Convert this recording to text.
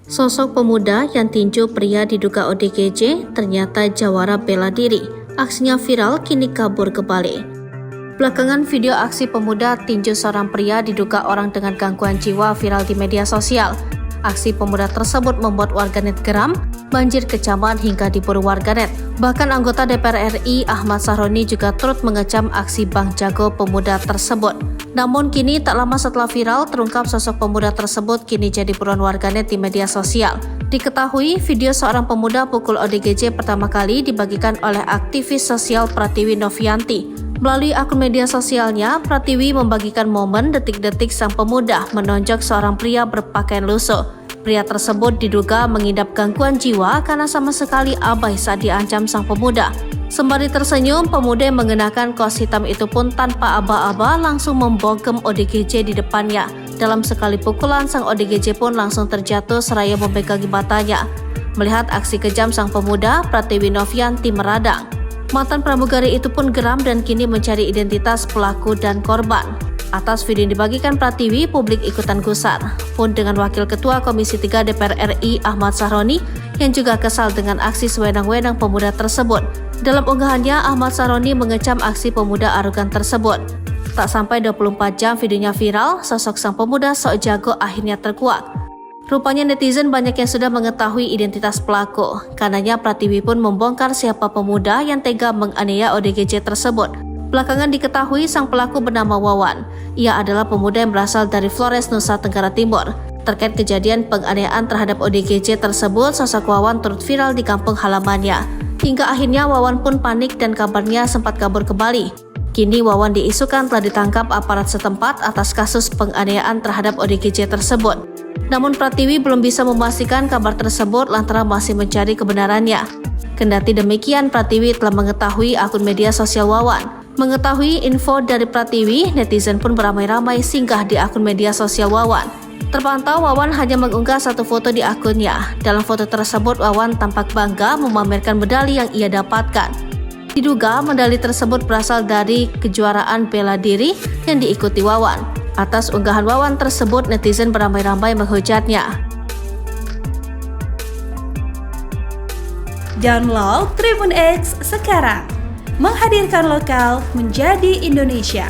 Sosok pemuda yang tinju pria diduga ODGJ ternyata jawara bela diri. Aksinya viral, kini kabur ke Bali. Belakangan video aksi pemuda tinju seorang pria diduga orang dengan gangguan jiwa viral di media sosial. Aksi pemuda tersebut membuat warganet geram, banjir kecaman hingga diburu warganet. Bahkan anggota DPR RI Ahmad Sahroni juga turut mengecam aksi Bang Jago pemuda tersebut. Namun kini tak lama setelah viral, terungkap sosok pemuda tersebut kini jadi buruan warganet di media sosial. Diketahui video seorang pemuda pukul ODGJ pertama kali dibagikan oleh aktivis sosial Pratiwi Novianti. Melalui akun media sosialnya, Pratiwi membagikan momen detik-detik sang pemuda menonjok seorang pria berpakaian lusuh. Pria tersebut diduga mengidap gangguan jiwa karena sama sekali abai saat diancam sang pemuda. Sembari tersenyum, pemuda yang mengenakan kaos hitam itu pun tanpa aba-aba langsung membogem ODGJ di depannya. Dalam sekali pukulan, sang ODGJ pun langsung terjatuh seraya memegangi matanya. Melihat aksi kejam sang pemuda, Pratiwi Novianti meradang. Mantan pramugari itu pun geram dan kini mencari identitas pelaku dan korban. Atas video yang dibagikan Pratiwi, publik ikutan gusar. Pun dengan Wakil Ketua Komisi 3 DPR RI Ahmad Sahroni yang juga kesal dengan aksi sewenang-wenang pemuda tersebut. Dalam unggahannya, Ahmad Sahroni mengecam aksi pemuda arogan tersebut. Tak sampai 24 jam videonya viral, sosok sang pemuda sok jago akhirnya terkuak. Rupanya netizen banyak yang sudah mengetahui identitas pelaku. Karenanya Pratiwi pun membongkar siapa pemuda yang tega menganiaya ODGJ tersebut. Belakangan diketahui sang pelaku bernama Wawan. Ia adalah pemuda yang berasal dari Flores, Nusa Tenggara Timur. Terkait kejadian penganiayaan terhadap ODGJ tersebut, sosok Wawan turut viral di kampung halamannya. Hingga akhirnya Wawan pun panik dan kabarnya sempat kabur ke Bali. Kini Wawan diisukan telah ditangkap aparat setempat atas kasus penganiayaan terhadap ODGJ tersebut. Namun Pratiwi belum bisa memastikan kabar tersebut lantaran masih mencari kebenarannya. Kendati demikian, Pratiwi telah mengetahui akun media sosial Wawan. Mengetahui info dari Pratiwi, netizen pun beramai-ramai singgah di akun media sosial Wawan. Terpantau Wawan hanya mengunggah satu foto di akunnya. Dalam foto tersebut, Wawan tampak bangga memamerkan medali yang ia dapatkan. Diduga medali tersebut berasal dari kejuaraan bela diri yang diikuti Wawan. Atas unggahan Wawan tersebut, netizen beramai-ramai menghujatnya. Download Tribun X sekarang, menghadirkan lokal menjadi Indonesia.